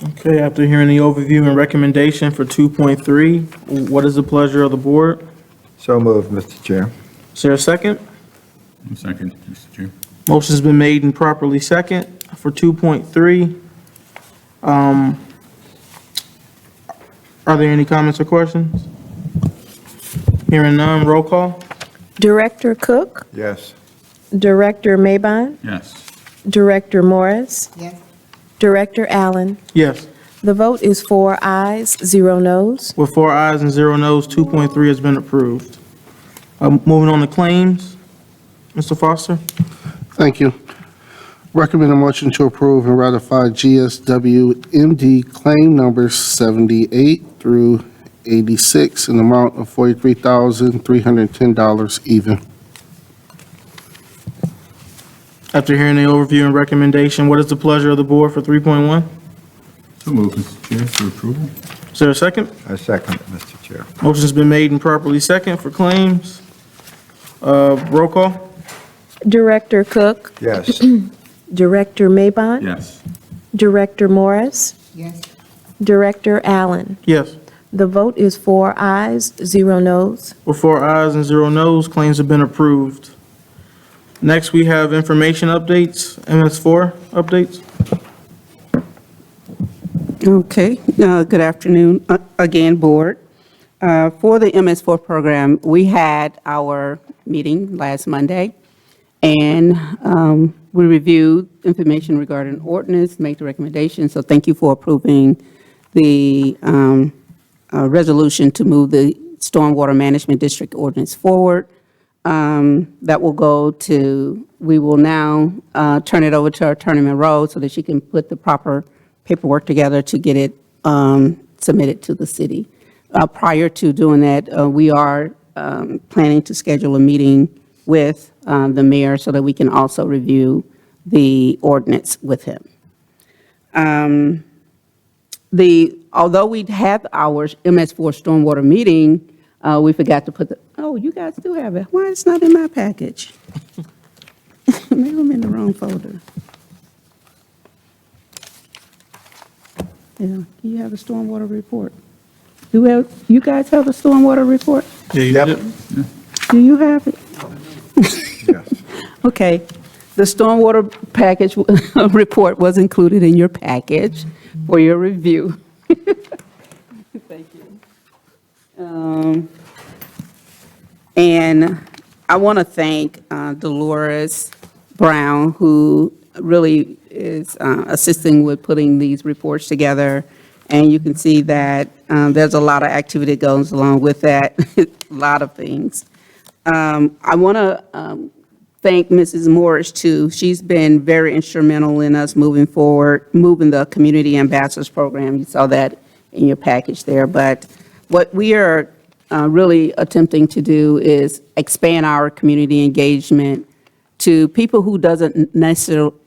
Speaker 1: Okay, after hearing the overview and recommendation for 2.3, what is the pleasure of the board?
Speaker 4: So moved, Mr. Chair.
Speaker 1: Is there a second?
Speaker 3: Second, Mr. Chair.
Speaker 1: Motion's been made and properly second for 2.3. Are there any comments or questions? Hearing none, roll call.
Speaker 2: Director Cook,
Speaker 4: Yes.
Speaker 2: Director Maybon,
Speaker 3: Yes.
Speaker 2: Director Morris,
Speaker 19: Yes.
Speaker 2: Director Allen.
Speaker 1: Yes.
Speaker 2: The vote is 4 ayes, 0 noes.
Speaker 1: With 4 ayes and 0 noes, 2.3 has been approved. Moving on to claims. Mr. Foster?
Speaker 6: Thank you. Recommend a motion to approve and ratify GSW MD claim numbers 78 through 86 in the amount of $43,310 even.
Speaker 1: After hearing the overview and recommendation, what is the pleasure of the board for 3.1?
Speaker 3: So moved, Mr. Chair, for approval.
Speaker 1: Is there a second?
Speaker 4: I second it, Mr. Chair.
Speaker 1: Motion's been made and properly second for claims. Roll call?
Speaker 2: Director Cook.
Speaker 4: Yes.
Speaker 2: Director Maybon.
Speaker 3: Yes.
Speaker 2: Director Morris.
Speaker 19: Yes.
Speaker 2: Director Allen.
Speaker 1: Yes.
Speaker 2: The vote is 4 ayes, 0 noes.
Speaker 1: With 4 ayes and 0 noes, claims have been approved. Next, we have information updates, MS4 updates.
Speaker 5: Okay, good afternoon, again, Board. For the MS4 program, we had our meeting last Monday, and we reviewed information regarding ordinance, make the recommendation, so thank you for approving the resolution to move the Stormwater Management District ordinance forward. That will go to, we will now turn it over to our Attorney Monroe so that she can put the proper paperwork together to get it submitted to the city. Prior to doing that, we are planning to schedule a meeting with the mayor so that we can also review the ordinance with him. Although we had our MS4 stormwater meeting, we forgot to put the, oh, you guys do have it. Why it's not in my package? Maybe I'm in the wrong folder. Yeah, you have a stormwater report. You guys have a stormwater report?
Speaker 1: Yeah, you did.
Speaker 5: Do you have it? Okay, the stormwater package report was included in your package for your review. Thank you. And I want to thank Dolores Brown, who really is assisting with putting these reports together. And you can see that there's a lot of activity that goes along with that, a lot of things. I want to thank Mrs. Morris, too. She's been very instrumental in us moving forward, moving the Community Ambassadors Program. You saw that in your package there. But what we are really attempting to do is expand our community engagement to people who doesn't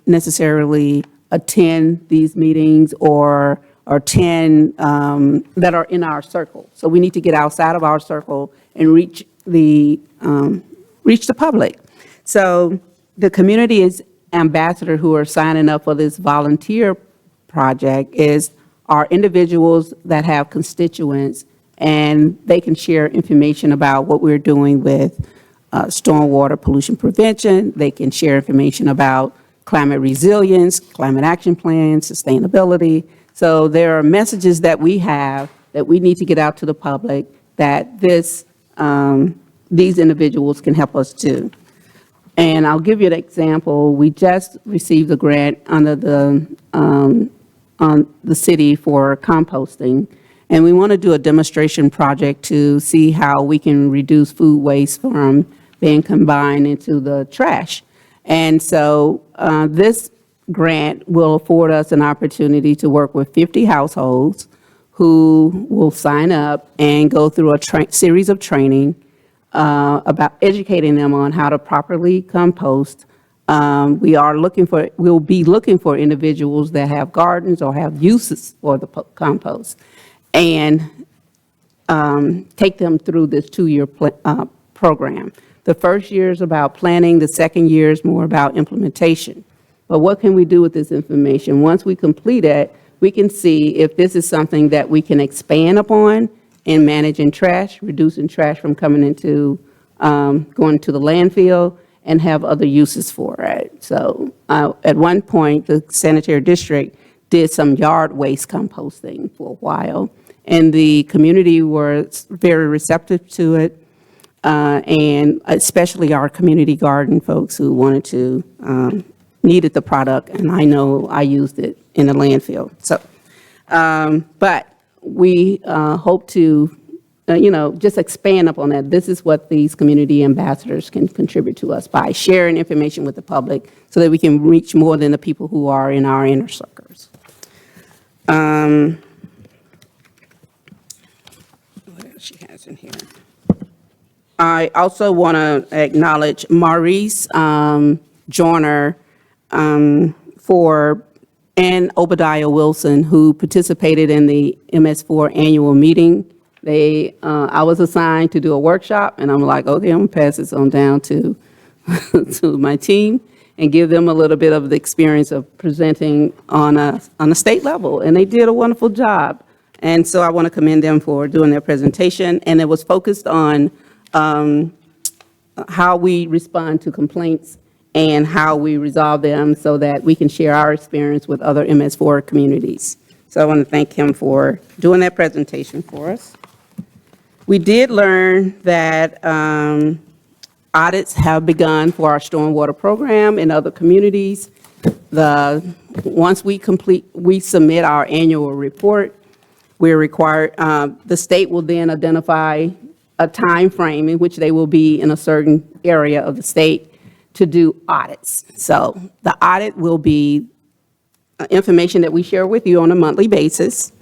Speaker 5: necessarily attend these meetings or attend that are in our circle. So we need to get outside of our circle and reach the public. So the community ambassador who are signing up for this volunteer project are individuals that have constituents, and they can share information about what we're doing with stormwater pollution prevention. They can share information about climate resilience, climate action plans, sustainability. So there are messages that we have that we need to get out to the public that these individuals can help us do. And I'll give you an example. We just received a grant under the city for composting, and we want to do a demonstration project to see how we can reduce food waste from being combined into the trash. And so this grant will afford us an opportunity to work with 50 households who will sign up and go through a series of training about educating them on how to properly compost. We'll be looking for individuals that have gardens or have uses for the compost, and take them through this 2-year program. The first year is about planning, the second year is more about implementation. But what can we do with this information? Once we complete it, we can see if this is something that we can expand upon in managing trash, reducing trash from coming into, going to the landfill, and have other uses for it. So at one point, the sanitary district did some yard waste composting for a while, and the community was very receptive to it, and especially our community garden folks who needed the product, and I know I used it in the landfill. So, but we hope to, just expand upon that. This is what these community ambassadors can contribute to us by sharing information with the public so that we can reach more than the people who are in our inner circles. What else she has in here? I also want to acknowledge Maurice Joyner and Obadiah Wilson, who participated in the MS4 annual meeting. I was assigned to do a workshop, and I'm like, okay, I'm gonna pass this on down to, to my team and give them a little bit of the experience of presenting on a state level, and they did a wonderful job. And so I want to commend them for doing their presentation, and it was focused on how we respond to complaints and how we resolve them so that we can share our experience with other MS4 communities. So I want to thank him for doing that presentation for us. We did learn that audits have begun for our stormwater program in other communities. Once we submit our annual report, we're required, the state will then identify a time frame in which they will be in a certain area of the state to do audits. So the audit will be information that we share with you on a monthly basis.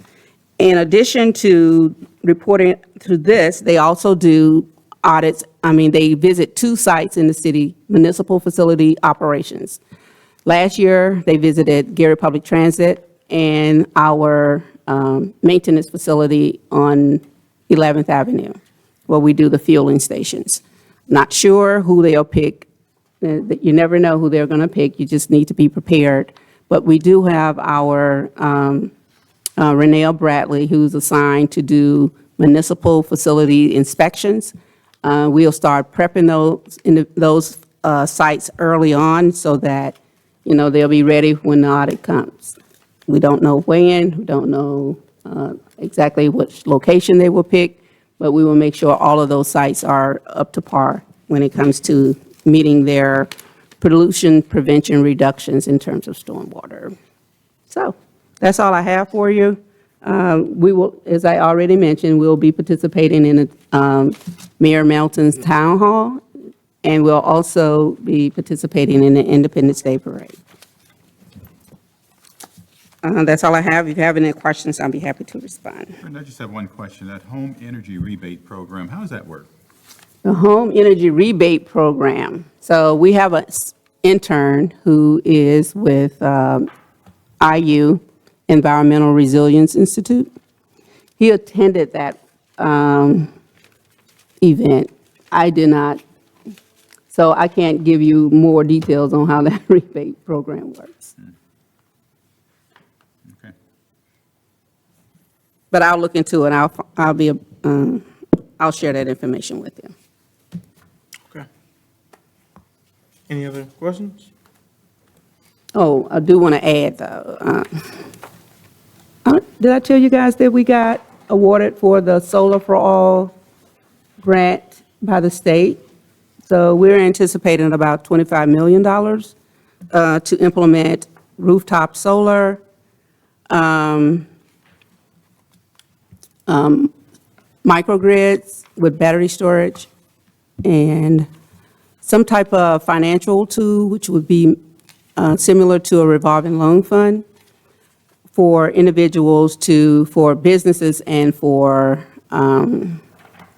Speaker 5: In addition to reporting to this, they also do audits. They visit 2 sites in the city, municipal facility operations. Last year, they visited Gary Public Transit and our maintenance facility on 11th Avenue, where we do the fueling stations. Not sure who they'll pick. You never know who they're going to pick. You just need to be prepared. But we do have our Renelle Bradley, who's assigned to do municipal facility inspections. We'll start prepping those sites early on so that, they'll be ready when the audit comes. We don't know when, we don't know exactly which location they will pick, but we will make sure all of those sites are up to par when it comes to meeting their pollution prevention reductions in terms of stormwater. So that's all I have for you. We will, as I already mentioned, we'll be participating in Mayor Melton's Town Hall, and we'll also be participating in the Independence Day Parade. That's all I have. If you have any questions, I'll be happy to respond.
Speaker 3: And I just have one question. That home energy rebate program, how does that work?
Speaker 5: The home energy rebate program. So we have an intern who is with IU, Environmental Resilience Institute. He attended that event. I did not. So I can't give you more details on how that rebate program works.
Speaker 3: Okay.
Speaker 5: But I'll look into it. I'll share that information with you.
Speaker 1: Okay. Any other questions?
Speaker 5: Oh, I do want to add, though. Did I tell you guys that we got awarded for the Solar for All grant by the state? So we're anticipating about $25 million to implement rooftop solar, microgrids with battery storage, and some type of financial tool, which would be similar to a revolving loan fund for individuals for businesses and for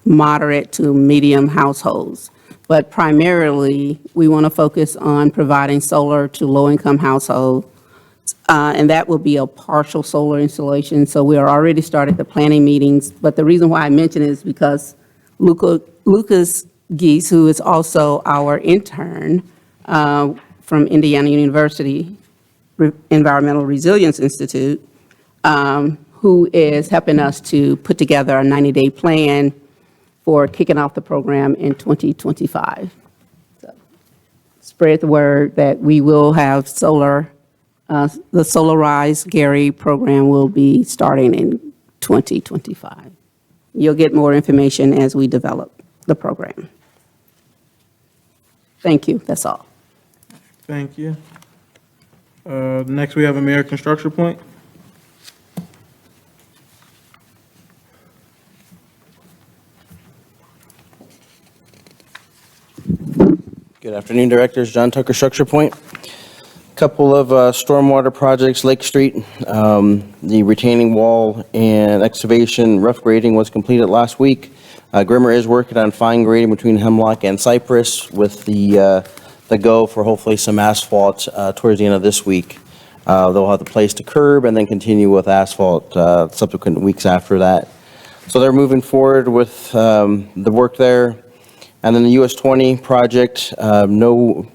Speaker 5: moderate to medium households. But primarily, we want to focus on providing solar to low-income households, and that will be a partial solar installation. So we are already started the planning meetings, but the reason why I mention it is because Lucas Geese, who is also our intern from Indiana University Environmental Resilience Institute, who is helping us to put together a 90-day plan for kicking off the program in 2025. So spread the word that we will have solar, the Solarize Gary program will be starting in 2025. You'll get more information as we develop the program. Thank you, that's all.
Speaker 1: Thank you. Next, we have American Structure Point.
Speaker 20: Good afternoon, Directors. John Tucker, Structure Point. Couple of stormwater projects, Lake Street. The retaining wall and excavation rough grading was completed last week. Grimmer is working on fine grading between Hemlock and Cypress with the go for hopefully some asphalt towards the end of this week. They'll have the place to curb and then continue with asphalt subsequent weeks after that. So they're moving forward with the work there. And then the US 20 project, no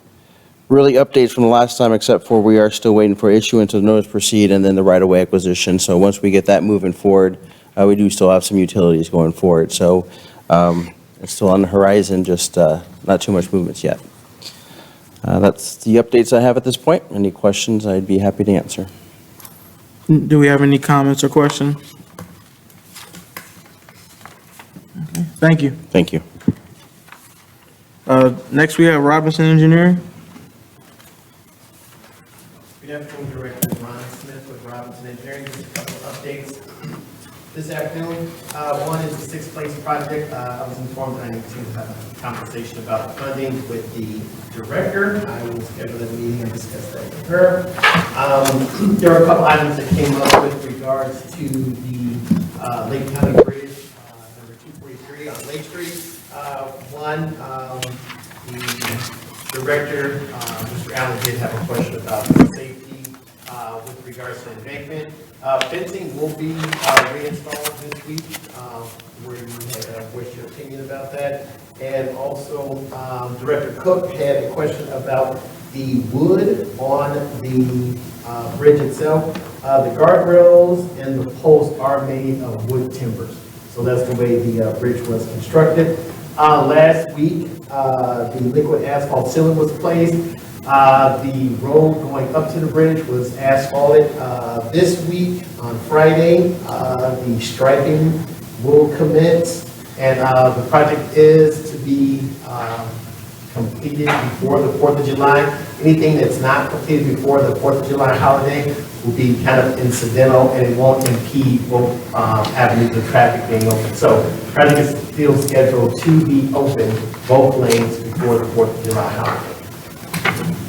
Speaker 20: really updates from the last time, except for we are still waiting for issuance of notice to proceed and then the right-of-way acquisition. So once we get that moving forward, we do still have some utilities going forward. So it's still on the horizon, just not too much movements yet. That's the updates I have at this point. Any questions, I'd be happy to answer.
Speaker 1: Do we have any comments or questions? Okay, thank you.
Speaker 20: Thank you.
Speaker 1: Next, we have Robinson Engineering.
Speaker 21: Good afternoon, Director Ron Smith with Robinson Engineering. Just a couple of updates this afternoon. One is the Sixth Place project. I was informed that I need to have a conversation about funding with the director. I will schedule a meeting and discuss that with her. There were a couple items that came up with regards to the Lake County Bridge, number 243 on Lake Street. One, the director, Mr. Allen, did have a question about safety with regards to embankment. Fencing will be reinstalled this week, where you had voiced your opinion about that. And also, Director Cook had a question about the wood on the bridge itself. The guardrails and the posts are made of wood timbers. So that's the way the bridge was constructed. Last week, the liquid asphalt ceiling was placed. The road going up to the bridge was asphalted. This week, on Friday, the striping will commence, and the project is to be completed before the 4th of July. Anything that's not completed before the 4th of July holiday will be kind of incidental, and it won't impede both avenues of traffic being open. So the project is still scheduled to be open, both lanes, before the 4th of July holiday.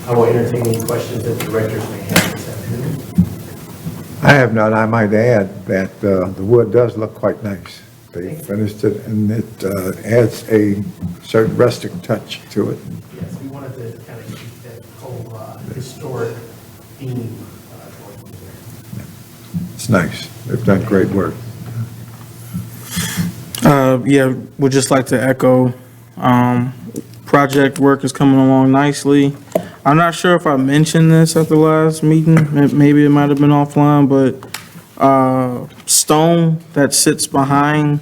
Speaker 21: I will entertain any questions that the directors may have this afternoon.
Speaker 4: I have none. I might add that the wood does look quite nice. They finished it, and it adds a certain rustic touch to it.
Speaker 21: Yes, we wanted to kind of keep that whole historic theme.
Speaker 4: It's nice. They've done great work.
Speaker 1: Yeah, would just like to echo, project work is coming along nicely. I'm not sure if I mentioned this at the last meeting, maybe it might have been offline, but stone that sits behind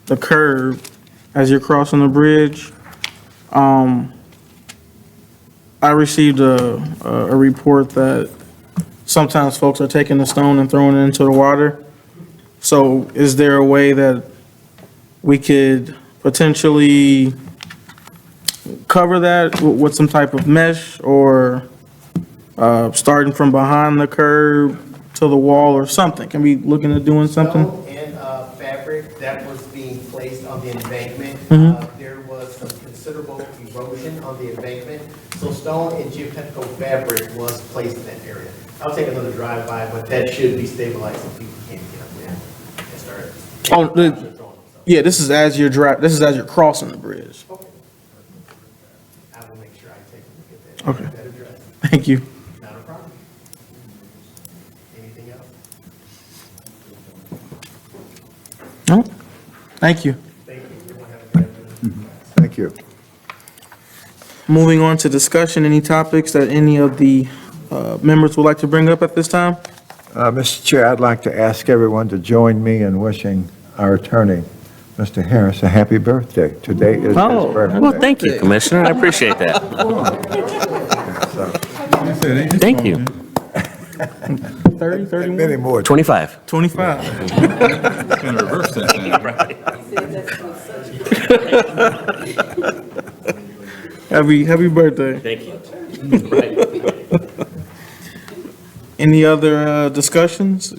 Speaker 1: the curb as you're crossing the bridge, I received a report that sometimes folks are taking the stone and throwing it into the water. So is there a way that we could potentially cover that with some type of mesh, or starting from behind the curb to the wall or something? Can we look into doing something?
Speaker 21: Stone and fabric that was being placed on the embankment. There was some considerable erosion on the embankment. So stone and geotechnical fabric was placed in that area. I'll take another drive-by, but that should be stabilized so people can't get up there and start.
Speaker 1: Yeah, this is as you're crossing the bridge.
Speaker 21: Okay. I will make sure I take a look at that.
Speaker 1: Okay.
Speaker 21: That address.
Speaker 1: Thank you.
Speaker 21: Not a problem. Anything else?
Speaker 1: No, thank you.
Speaker 21: Thank you. Everyone have a great afternoon.
Speaker 4: Thank you.
Speaker 1: Moving on to discussion, any topics that any of the members would like to bring up at this time?
Speaker 4: Mr. Chair, I'd like to ask everyone to join me in wishing our attorney, Mr. Harris, a happy birthday. Today is his birthday.
Speaker 7: Well, thank you, Commissioner. I appreciate that. Thank you.
Speaker 1: 30, 31?
Speaker 4: Many more.
Speaker 7: 25.
Speaker 1: 25.
Speaker 3: Kind of reverse that
Speaker 1: Happy birthday.
Speaker 7: Thank you.
Speaker 1: Any other discussions?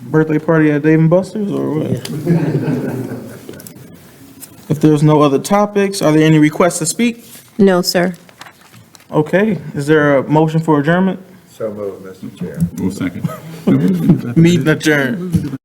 Speaker 1: Birthday party at Dave and Buster's or what? If there's no other topics, are there any requests to speak?
Speaker 2: No, sir.
Speaker 1: Okay, is there a motion for adjournment?
Speaker 4: So moved, Mr. Chair.
Speaker 3: One second.
Speaker 1: Meeting adjourned.